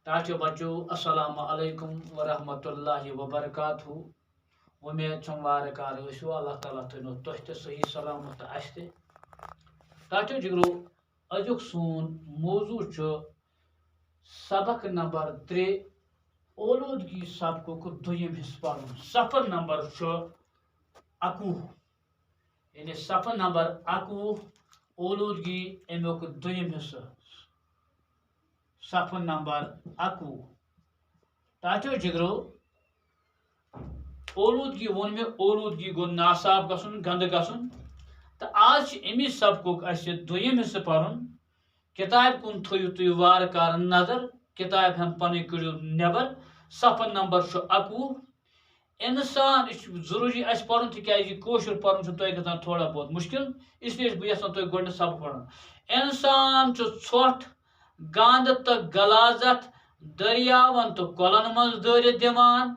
ٹاچو بچو السلام علیکم ورحمۃ اللہ وبرکاتہ امید چھم وار کار ٲسِو اللہ تعالیٰ تھٲینو تۄہہِ تہِ صحیح سلامت تہٕ اَسہِ تہِ ٹاچو جگرو أزیُک سون موضوع چھُ سبق نمبر 3 اولوٗدگی سبقُک دوٚیِم حصہٕ پرُن صفحہ نمبر چھُ 21 یعنی صفحہ نمبر 21 اولوٗدگی امیُک دوٚیِم حصہٕ صفحہ نمبر 21 ٹاچو جگرو اولوٗدگی ووٚن مےٚ اولوٗدگی گوٚو ناصاف گژھُن گنٛدٕ گژھُن تہٕ آز چھِ اَمی سبقُک اَسہِ دوٚیِم حصہٕ پرُن کِتابہِ کُن تھٲیِو تُہۍ وارٕ کارٕ نظر کِتابہِ ہن پنٕنۍ کٔڑِو نٮ۪بر صفحہ نمبر چھُ 21 اِنسان یہِ چھُ ضروٗری اَسہِ پرُن تِکیازِ یہِ کٲشُر پرُن چھُ تۄہہِ گژھان تھوڑا بہت مُشکِل اِسلیے چھُس بہٕ یژھان تۄہہِ گۄڈٕنیتھ سبق پرُن اِنسان چھُ ژھۄٹھ گنٛد تہٕ غلازت دٔریاون تہٕ کۄلن منٛز دٲرِتھ دِوان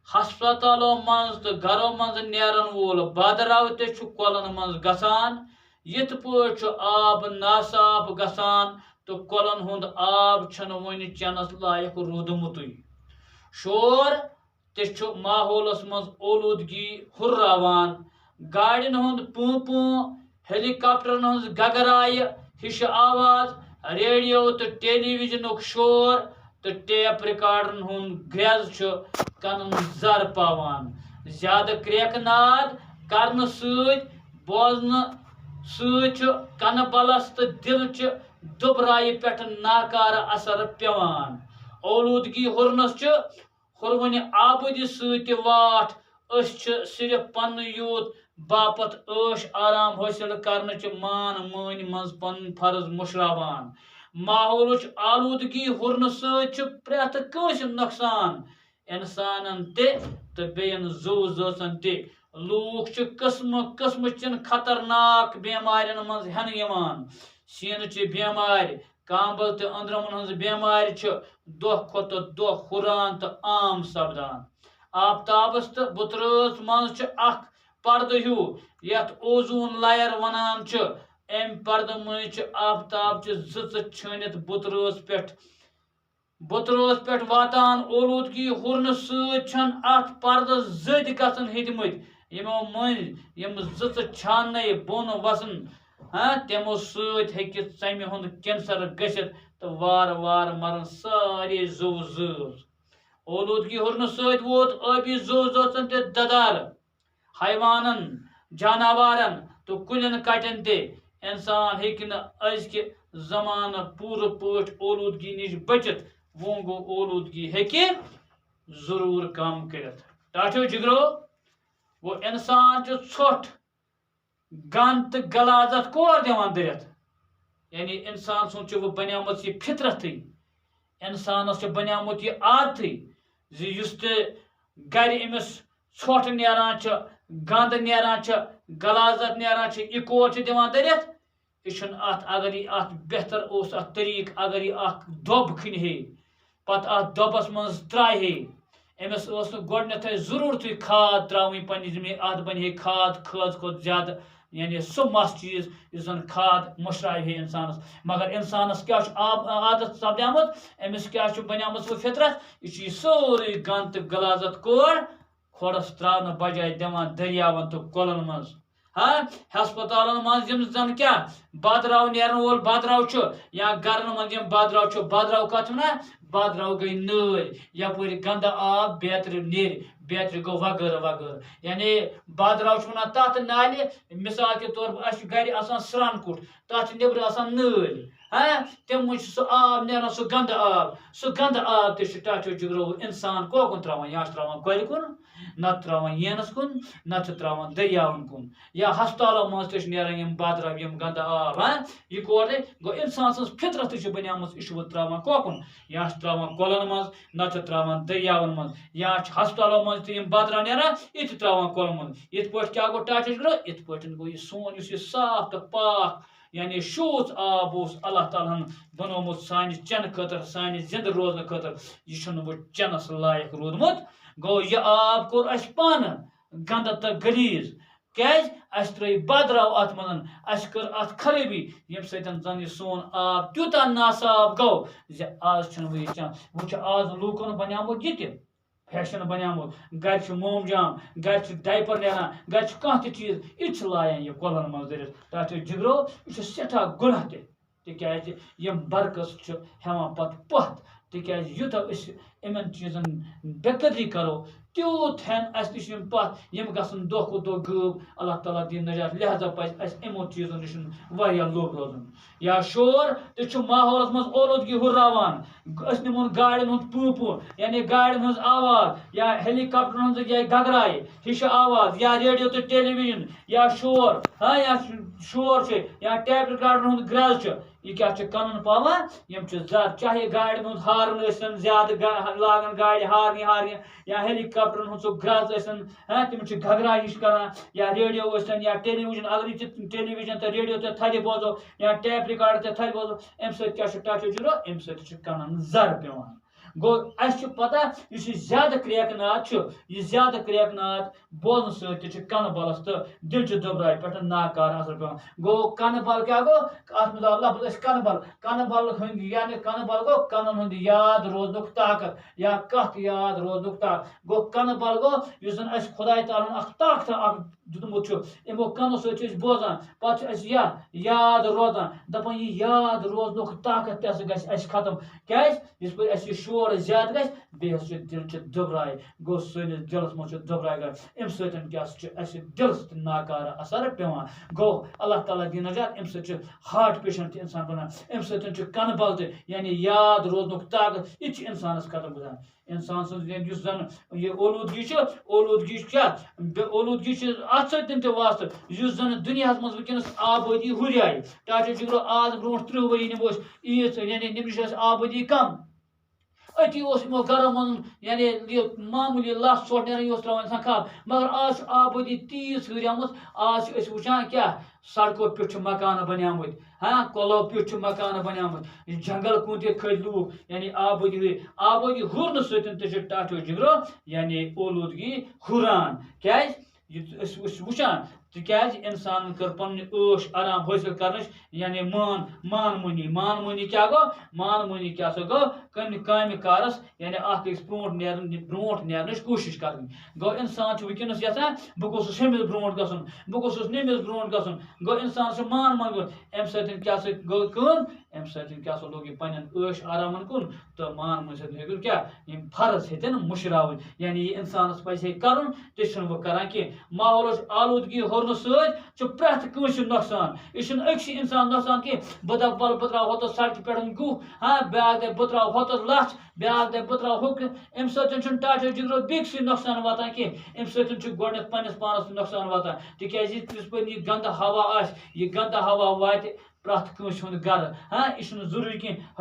ہسپتالو منٛز تہٕ گرو منٛز نیرن وول بدرو تہِ چھُ کۄلن منٛز گژھان یِتھ پٲٹھۍ چھُ آب ناصاف گژھان تہٕ کۄلن ہُنٛد آب چھُنہٕ وُنہِ چٮ۪نس لایق روٗدمُتٕے شور تہِ چھُ ماحولس منٛز اولوٗدگی ہُرراوان گاڑٮ۪ن ہُنٛد پوٗ پوٗ ہیلی کاپٹرن ہٕنٛز گگرایہِ ہِشہِ آواز ریڈیو تہٕ ٹیلی وِجنُک شور تہٕ ٹیپ رِکاڈرن ہُنٛد گرٛٮ۪ز چھُ کنن زر پاوان زیادٕ کرٛیکہٕ ناد کرنہٕ سۭتۍ بوزنہٕ سۭتۍ چھُ کنہٕ بلس تہٕ دِلچہِ دُبرایہِ پٮ۪ٹھ ناکارٕ اثر پیوان اولوٗدگی ہُرنس چھُ ہُروٕنہِ آبٲدی سۭتۍ تہِ واٹھ أسۍ چھِ صرف پننہٕ یوت باپتھ عٲش آرام حٲصِل کرنٕچہِ مان مٲنۍ منٛز پنُن فرض مُشراوان ماحولٕچ آلوٗدگی ہُرنہٕ سۭتۍ چھُ پرٛٮ۪تھ کٲنٛسہِ نۄقصان اِنسانن تہِ تہٕ بیٚین زُو زٲژن تہِ لوٗکھ چھِ قٕسمہٕ قٕسمٕچٮ۪ن خطرناک بٮ۪مارٮ۪ن منٛز ہٮ۪نہٕ یِوان سیٖنہٕ چہِ بٮ۪مارِ کامبل تہٕ أنٛدرمن ہٕنٛز بٮ۪مارِ چھِ دۄہ کھۄتہٕ دۄہ ہُران تہٕ عام سپدان آفتابس تہٕ بُترٲژ منٛز چھُ اکھ پردٕ ہیوٗ یتھ اوزوٗن لیر ونان چھِ امہِ پردٕ مٔنٛزۍ چھِ آفتابچہِ زٕژٕ چھٲنِتھ بُترٲژ پٮ۪ٹھ واتان اولوٗدگی ہُرنہٕ سۭتۍ چھُنہٕ اتھ پردس زٔدۍ گژھن ہیٚتمٕتۍ یِمو مٔنٛزۍ یِم زٕژٕ چھاننے بۄن وسن تِمو سۭتۍ ہیٚکہِ ژمہِ ہُنٛد کینسر گٔژھِتھ تہٕ وارٕ وارٕ مرن سارے زُو زٲژ اولوٗدگی ہُرنہٕ سۭتۍ ووت ٲبی زُو زٲژن تہِ ددارٕ حیوانن جاناوارن تہٕ کُلٮ۪ن کٹٮ۪ن تہِ اِنسان ہیٚکہِ نہٕ أزکہِ زمانہٕ پوٗرٕ پٲٹھۍ اولوٗدگی نِش بٔچِتھ وۄنۍ گوٚو اولوٗدگی ہیٚکہِ ضروٗر کم کٔرِتھ ٹاٹھیو جگرو گوٚو اِنسان چھُ ژھۄٹھ گنٛد تہٕ غلازت کور دِوان دٔرِتھ یعنی اِنسان سُنٛد چھُ وۄنۍ بنیٛامٕژ یہِ فطرتھٕے اِنسانس چھُ بنیٛامُت یہِ عادتھٕے زِ یُس تہِ گرِ أمِس ژھۄٹھ نیران چھِ گنٛد نیران چھِ غلازت نیران چھِ یہِ کور چھِ دِوان دٔرِتھ یہِ چھُنہٕ اتھ اگر یہِ اتھ بہتر اوس اتھ طریٖقہٕ اگر یہِ اکھ دۄب کھنہِ ہے پتہٕ اتھ دۄبس منٛز ترٛایہِ ہے أمِس ٲس نہٕ گۄڈنٮ۪تھٕے ضروٗرتھٕے کھاد ترٛاوٕنۍ پننہِ زٔمیٖن اتھ بنہِ ہے کھاد کھٲژ کھۄتہٕ زیادٕ یعنی سُہ مس چیٖز یُس زن کھاد مٔشراوِ ہے انسانس مگر انسانس کیٛاہ چھُ عادت سپدیومُت أمِس کیٛاہ چھُ بنیٛامٕژ وۄنۍ فطرت یہِ چھُ یہِ سورُے گنٛد تہٕ غلازت کور کھۄڈس ترٛاونہٕ بجاے دِوان دٔریاون تہٕ کۄلن منٛز ہسپتالن منٛز یِم زن کیٛاہ بدرو نیرن وول بدرو چھُ یا گرن منٛز یِم بدرو چھُ بدرو کتھ چھِ ونان بدرو گٔے نٲلۍ یپٲرۍ گنٛدٕ آب بیترِ نیرِ بیترِ گوٚو وغٲرٕ وغٲرٕ یعنی بدرو چھِ ونان تتھ نالہِ مثال کے طور پر اسہِ چھُ گرِ آسان سرٛان کُٹھ تتھ چھِ نیبرٕ آسان نٲلۍ تمہِ منٛز چھُ سُہ آب نیران سُہ گنٛدٕ آب تہِ چھُ ٹاٹھیو جگرو انسان کوکُن تراوان یا چھُ تراوان کۄلہِ کُن نتہٕ تراوان یینس کُن نتہٕ چھُ تراوان دٔریاون کُن یا ہسپتالو منٛز تہِ چھِ نیران یِم بدرو یِم گنٛدٕ آب یہِ کور گوٚو اِنسان سٕنٛز فطرتٕے چھِ بنیٛامٕژ یہِ چھُ وۄنۍ تراوان کوکُن یا چھُ تراوان کۄلن منٛز نتہٕ چھُ تراوان دٔریاون منٛز یا چھِ ہسپتالو منٛز تہِ یِم بدرو نیران یہِ تہِ تراوان کۄلن منٛز یِتھ پٲٹھۍ کیٛاہ گوٚو ٹاٹھیو جگرو یِتھ پٲٹھۍ گوٚو یہِ سون یُس یہِ صاف تہٕ پاک یعنی شوٗژ آب اوس اللہ تعالیٰ ہن بنومُت سانہِ چٮ۪نہٕ خٲطرٕ سانہِ زِندٕ روزنہٕ خٲطرٕ یہِ چھُنہٕ وۄنۍ چٮ۪نس لایق روٗدمُت گوٚو یہِ آب کوٚر اَسہِ پانہٕ گنٛدٕ تہٕ غلیٖظ کیٛازِ اَسہِ ترٛٲے بدراو اَتھ منٛز اَسہِ کٔر اَتھ خرٲبی ییٚمہِ سۭتۍ زَن یہِ سون آب تیوٗتاہ ناصاف گوٚو زِ آز چھُنہٕ وۄنۍ یہِ چٮ۪وان وۄنۍ چھُ آز لوٗکَن بَنیومُت یہِ تہِ فیشن بَنیومُت گَرِ چھُ مومجام گَرِ چھُ ڈایپر نیران گَرِ چھُ کانٛہہ تہِ چیٖز یہِ تہِ چھِ لاین یہِ کۄلَن منٛز دٔرِتھ ٹاٹھو جِگرو یہِ چھُ سٮ۪ٹھاہ گۄناہ تہِ تِکیٛازِ یِم برعکس چھِ ہٮ۪وان پَتہٕ پَتھ تِکیٛازِ یوٗتاہ أسۍ یِمن چیٖزن بے قدری کرو تیوٗت ہٮ۪ن اَسہِ نِش یِم پَتھ یِم گژھن دۄہ کھۄتہٕ دۄہ غٲب اللہ تعالیٰ دِیِن نجات لہذا پَزِ اَسہِ یِمو چیٖزو نِش واریاہ لوٚب روزُن یا شور تہِ چھُ ماحولَس منٛز اولوٗدگی ہُرراوان أسۍ نِمون گاڑٮ۪ن ہُنٛد پوٗپوٗ یعنی گاڑٮ۪ن ہٕنٛز آواز یا ہیلی کاپٹرن ہٕنٛز یا گگراے ہِش آواز یا ریڈیو تہٕ ٹیلی وِجن یا شور یا شور چھُ یا ٹیپ رِکاڈرن ہُنٛد گرٛز چھُ یہ کیا کنن پاوان یم زیادہ چاہے گاڑی ہند ہارن ٲسن زیادہ لاگان گاڑی ہارنہِ یا ہیلی کاپٹرن ہند سُہ گرٛز ٲسن تِم چھِ گگراے ہِش کران یا ریڈیو ٲسن یا ٹیلی وِجن اگر یہِ ٹیلی وِجن تہٕ ریڈیو تہِ تھدِ بوزو یا ٹیپ رِکاڈر تہِ تھدِ بوزو امہِ سۭتۍ کیٛاہ چھُ ٹاٹھو جِگرو امہِ سۭتۍ چھُ کنن زر پیوان گوٚو اَسہِ چھُ پتہ یُس یہِ زیادٕ کرٛیکہٕ ناد چھُ یہِ زیادٕ کرٛیکہٕ ناد بوزنہٕ سۭتۍ تہِ چھُ کنہٕ بلس تہٕ دِلچہِ دُبراے پٮ۪ٹھ ناکار اثر پیوان گوٚو کنہٕ بل کیٛاہ گوٚو اتھ منٛز آو لفظ أسۍ کنہٕ بل ہٕنٛدۍ یعنی کنہٕ بل گوٚو کنن ہُنٛد یاد روزنُک طاقت یا کتھ یاد روزنُک طاقت گوٚو کنہٕ بل گوٚو یُس زن اَسہِ خۄداے تعالیٰ ہن اکھ طاقت اکھ دیُتمُت چھُ یِمو کنو سۭتۍ چھِ أسۍ بوزان پتہٕ چھُ اَسہِ یاد روزان دپان یہِ یاد روزنُک طاقت تہِ ہسا گژھِ اَسہِ ختم کیٛازِ یِتھ پٲٹھۍ اَسہِ یہِ شور زیادٕ گژھِ بیٚیہِ ہسا چھُ دِلچہِ دُبراے گوٚو سٲنِس دِلس منٛز چھُ دُبراے گژھان امہِ سۭتۍ کیٛاہ سا چھُ اَسہِ دِلس تہِ ناکارٕ اثر پیوان گوٚو اللہ تعالیٰ دِیِن نجات امہِ سۭتۍ چھُ ہارٹ پیشنٹ تہِ اِنسان بنان امہِ سۭتۍ چھُ کنہٕ بل تہِ یعنی یاد روزنُک طاقت یہِ تہِ چھُ اِنسانس ختم گژھان اِنسان سٕنٛز یُس زن یہِ اولوٗدگی چھِ اولوٗدگی کیٛاہ اولوٗدگی چھِ اتھ سۭتۍ تہِ واسطہٕ یُس زن دُنیاہس منٛز وٕنکیٚنس آبٲدی ہُریایہِ ٹاٹھو جِگرو آز برونٛٹھ 30 ؤری نِمو أسۍ ییٖژ یعنی نِمہِ نِش ٲس آبٲدی کم أتی اوس یِمو گرو منٛز یعنی یہِ معموٗلی لژھ ژھۄٹھ نیران یہِ اوس تراوان اِنسان کھاد مگر آز چھُ آبٲدی تیٖژ ہُریمٕژ آز چھِ أسۍ وٕچھان کیٛاہ سڑکو پٮ۪ٹھ چھِ مکانہٕ بنیمٕتۍ کۄلو پٮ۪ٹھ چھِ مکانہٕ بنیمٕتۍ جنگل کُن تہِ کھٔتۍ لوٗکھ یعنی آبٲدی ہُرنہٕ سۭتۍ تہِ چھِ ٹاٹھو جِگرو یعنی اولوٗدگی ہُران کیٛازِ یہِ أسۍ وٕچھان تِکیٛازِ اِنسانن کٔر پنٕنۍ عٲش آرام حٲصِل کرنٕچ یعنی مان مٲنی کیٛاہ گوٚو مان مٲنی کیٛاہ سا گوٚو کامہِ کارس یعنی اکھ أکِس برونٛٹھ نیرنٕچ کوٗشش کرٕنۍ گوٚو اِنسان چھُ وٕنکیٚنس یژھان بہٕ گوٚژھُس ہُمِس برونٛٹھ گژھُن بہٕ گوٚژھُس نٔمِس برونٛٹھ گژھُن گوٚو اِنسان چھُ مان امہِ سۭتۍ کیٛاہ سا گوٚو کٲم امہِ سۭتۍ کیٛاہ سا لوٚگ یہِ پننٮ۪ن عٲش آرامن کُن تہٕ مان مٲنۍ سۭتۍ ہیٚکِن کیٛاہ یِم فرض ہیٚتِن مُشراوٕنۍ یعنی یہِ اِنسانس پزِ ہے کرُن تہِ چھُنہٕ وۄنۍ کران کینٛہہ ماحولٕچ آلوٗدگی ہُرنہٕ سۭتۍ چھُ پرٛٮ۪تھ کٲنٛسہِ نۄقصان یہِ چھُنہٕ أکسٕے اِنسان نۄقصان کینٛہہ بہٕ دپہٕ وَلہٕ بہٕ تراوٕ ہوٚتَس سڑکہِ پٮ۪ٹھ گُہہ بیٛاکھ دپہِ بہٕ تراوٕ ہوٚتَس لژھ بیٛاکھ دپہِ بہٕ تراوٕ ہُہ امہِ سۭتۍ چھُنہٕ ٹاٹھو جِگرو بیٚکسٕے نۄقصان واتان کینٛہہ امہِ سۭتۍ چھُ گۄڈنٮ۪تھ پننِس پانس نۄقصان واتان تِکیٛازِ یِتھ پٲٹھۍ یہِ گنٛدٕ ہوا آسہِ یہِ گنٛدٕ ہوا واتہِ پرٛٮ۪تھ کٲنٛسہِ ہُنٛد گرٕ یہِ چھُنہٕ ضروٗری کینٛہہ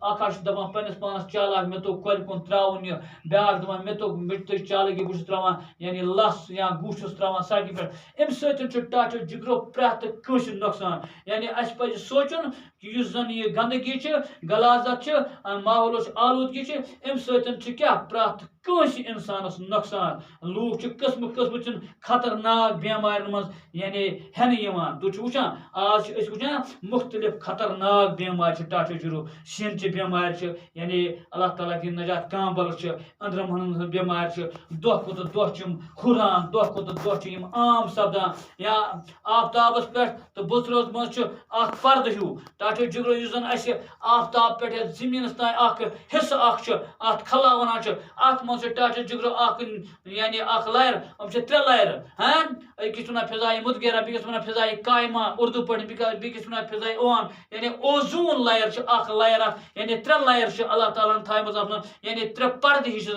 اکھ چھُ دپان پننِس پانس چالاک مےٚ توٚگ کۄلہِ کُن تراوُن یہِ بیٛاکھ دپان مےٚ توٚگ مےٚ تٔج چالٲکی بہٕ چھُس تراوان یعنی لژھ یا گُہہ چھُس تراوان سڑکہِ پٮ۪ٹھ امہِ سۭتۍ چھُ ٹاٹھو جِگرو پرٛٮ۪تھ کٲنٛسہِ نۄقصان یعنی اَسہِ پزِ سونٛچُن کہِ یُس زن یہِ گنٛدگی چھِ غلازت چھِ ماحولٕچ آلوٗدگی چھِ امہِ سۭتۍ چھِ کیٛاہ پرٛٮ۪تھ کٲنٛسہِ اِنسانس نۄقصان لوٗکھ چھِ قٕسمہٕ قٕسمٕچن خطرناک بٮ۪مارٮ۪ن منٛز یعنی ہٮ۪نہٕ یِوان تُہۍ چھِو وٕچھان آز چھِ أسۍ وٕچھان مختلف خطرناک بٮ۪مارِ چھِ ٹاٹھو جِگرو سِنچہِ بٮ۪مارِ چھِ یعنی اللہ تعالیٰ دِیِن نجات کانٛبل چھِ أنٛدرمن ہٕنٛز بٮ۪مارِ چھِ دۄہ کھۄتہٕ دۄہ چھِ یِم ہُران دۄہ کھۄتہٕ دۄہ چھِ یِم عام سپدان یا آفتابس پٮ۪ٹھ تہٕ بُتھرَس منٛز چھُ اکھ پردٕ ہیوٗ ٹاٹھو جِگرو یُس زن اَسہِ آفتاب پٮ۪ٹھ یتھ زٔمیٖنس تانۍ اکھ حصہٕ اکھ چھُ اتھ خلا ونان چھِ اتھ منٛز چھُ ٹاٹھو جِگرو اکھ یعنی اکھ لہر یِم چھِ 3 لہرٕ أکِس وَنان فِضایہِ مُدغیرہ بیٚکِس وَنان فِضایہِ قایمہ اردوٗ پٲٹھۍ بیٚکِس وَنان فِضایہِ اوم یعنی اوزوٗن لہر چھِ اکھ لہر اکھ یعنی 3 لہر چھِ اللہ تعالیٰ ہن تھایمٕژ اتھ منٛز یعنی 3 پردٕ ہِش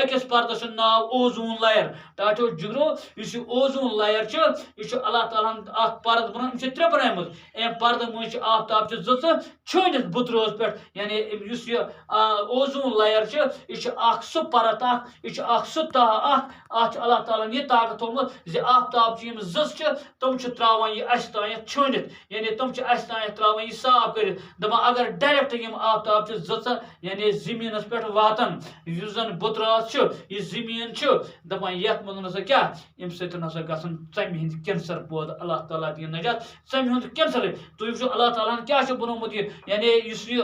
أکِس پردس چھُ ناو اوزوٗن لہر ٹاٹھو جِگرو یُس یہِ اوزوٗن لہر چھُ یہِ چھُ اللہ تعالیٰ ہن اکھ پردٕ بنان یِم چھِ 3 بنٲومٕژ امہِ پردٕ مٔنٛزۍ چھِ آفتاب چھِ زٕژٕ چھٲنِتھ بُترٲژ پٮ۪ٹھ یعنی یُس یہِ اوزوٗن لیر چھِ یہِ چھِ اکھ سُہ پرت اکھ یہِ چھِ اکھ سُہ تاہ اکھ اَتھ چھُ اللہ تعالیٰ ہن یہِ طاقت تھوٚومُت زِ آفتاب چھِ یِم زٕژ چھِ تِم چھِ تراوان یہِ اَسہِ تانٮ۪تھ چھٲنِتھ یعنی تِم چھِ اَسہِ تانٮ۪تھ تراوان یہِ صاف کٔرِتھ دَپان اگر ڈایریکٹ یِم آفتاب چھِ زٕژٕ یعنی زٔمیٖنَس پٮ۪ٹھ واتان یُس زَن بُتراژ چھُ یہِ زٔمیٖن چھُ دَپان یَتھ منٛز ہسا کیٛاہ اَمہِ سۭتۍ ہسا گژھن ژَمہِ ہٕنٛدۍ کینسر پٲدٕ اللہ تعالیٰ دِیِن نجات ژَمہِ ہُنٛد کینسر تُہۍ وٕچھِو اللہ تعالیٰ ہن کیٛاہ چھُ بنومُت یہِ یعنی یُس یہِ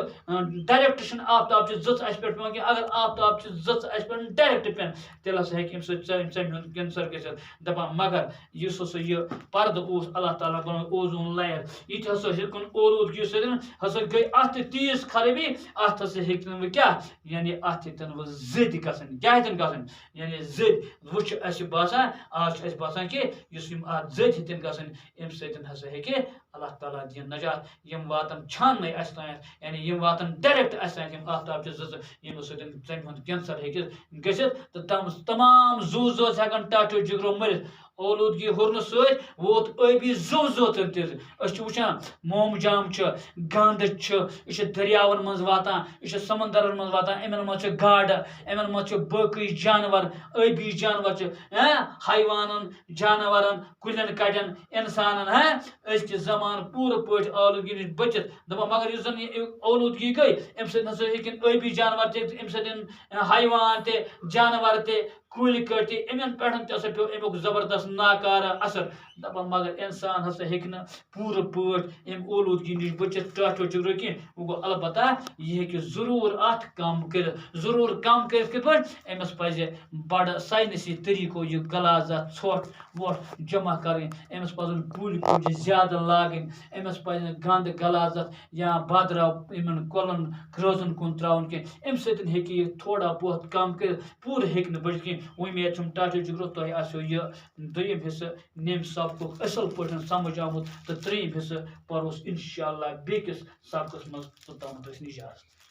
ڈایریکٹ چھُنہٕ آفتاب چہِ زٕژ اَسہِ پٮ۪ٹھ پیٚوان کینٛہہ اگر آفتاب چہِ زٕژ اَسہِ پٮ۪ٹھ ڈایریکٹ پیٚن تیٚلہِ ہسا ہیٚکہِ اَمہِ سۭتۍ ژَمہِ ہُنٛد کینسر گٔژھِتھ دَپان مگر یُس ہسا یہِ پردٕ اوس اللہ تعالیٰ بنومُت اوزوٗن لیر یہِ تہِ ہسا ہیٚکُن اولوٗدگی سۭتۍ ہسا گٔے اَتھ تہِ تیٖژ خرٲبی اَتھ ہسا ہیٚکہِ نہٕ وۄنۍ کیٛاہ یعنی اَتھ ہیٚکن وۄنۍ زٔدۍ گژھٕنۍ کیٛاہ ہیٚتن گژھٕنۍ یعنی زٔدۍ وۄنۍ چھُ اَسہِ باسان آز چھُ اَسہِ باسان کہِ یُس یِم اَتھ زٔدۍ ہیٚتن گژھٕنۍ اَمہِ سۭتۍ ہسا ہیٚکہِ اللہ تعالیٰ دِیِن نجات یِم واتن چھاننے اَسہِ تانٮ۪تھ یعنی یِم واتن ڈایریکٹ اَسہِ تانٮ۪تھ یِم آفتاب چہِ زٕژٕ یِمو سۭتۍ ژَمہِ ہُنٛد کینسر ہیٚکہِ گٔژھِتھ تہٕ تمام زُو زٲژ ہٮ۪کن ٹاٹو جِگرو مٔرِتھ اولوٗدگی ہُرنہٕ سۭتۍ ووت ٲبی زُو زٲژن تہِ أسۍ چھِ وٕچھان مومجام چھُ گنٛد چھُ یہِ چھُ دٔریاون منٛز واتان یہِ چھُ سمندرن منٛز واتان یِمن منٛز چھِ گاڈٕ یِمن منٛز چھِ باقٕے جانور ٲبی جانور چھِ حیوانن جانورن کُلٮ۪ن کٹٮ۪ن اِنسانن أزکہِ زمانہٕ پوٗرٕ پٲٹھۍ آلوٗدگی نِش بٔچِتھ دَپان مگر یُس زن یہِ اولوٗدگی گٔے اَمہِ سۭتۍ ہسا ہیٚکن ٲبی جانور تہِ اَمہِ سۭتۍ حیوان تہِ جانور تہِ کُلۍ کٔٹۍ تہِ یِمن پٮ۪ٹھ تہِ ہسا پیوٚو اَمیُک زبردست ناکارٕ اثر دَپان مگر اِنسان ہسا ہیٚکہِ نہٕ پوٗرٕ پٲٹھۍ اَمہِ اولوٗدگی نِش بٔچِتھ ٹاٹھو جِگرو کینٛہہ وۄنۍ گوٚو البتہ یہِ ہیٚکہِ ضروٗر اَتھ کم کٔرِتھ ضروٗر کم کٔرِتھ کِتھ پٲٹھۍ أمِس پَزِ بَڑٕ ساینٔسی طٔریٖقو یہِ غلازت ژھۄٹھ وۄٹھ جمع کَرٕنۍ أمِس پَزَن کُلۍ کُجہِ زیادٕ لاگٕنۍ أمِس پَزِ نہٕ گنٛد غلازت یا بادراو یِمن کۄلَن کرٛٲژَن کُن ترٛاوُن کینٛہہ اَمہِ سۭتۍ ہیٚکہِ یہِ تھوڑا بہت کم کٔرِتھ پوٗرٕ ہیٚکہِ نہٕ بٔڑِتھ کینٛہہ اُمید چھُم ٹاٹو جِگرو تۄہہِ آسیو یہِ دوٚیِم حِصہٕ نیٚمہِ سبقُک اَصٕل پٲٹھۍ سمجھ آمُت تہٕ ترٛیٚیِم حِصہٕ پَروس اِنشاء اللہ بیٚکِس سبقَس منٛز توٚتامَتھ ٲسۍ نِجات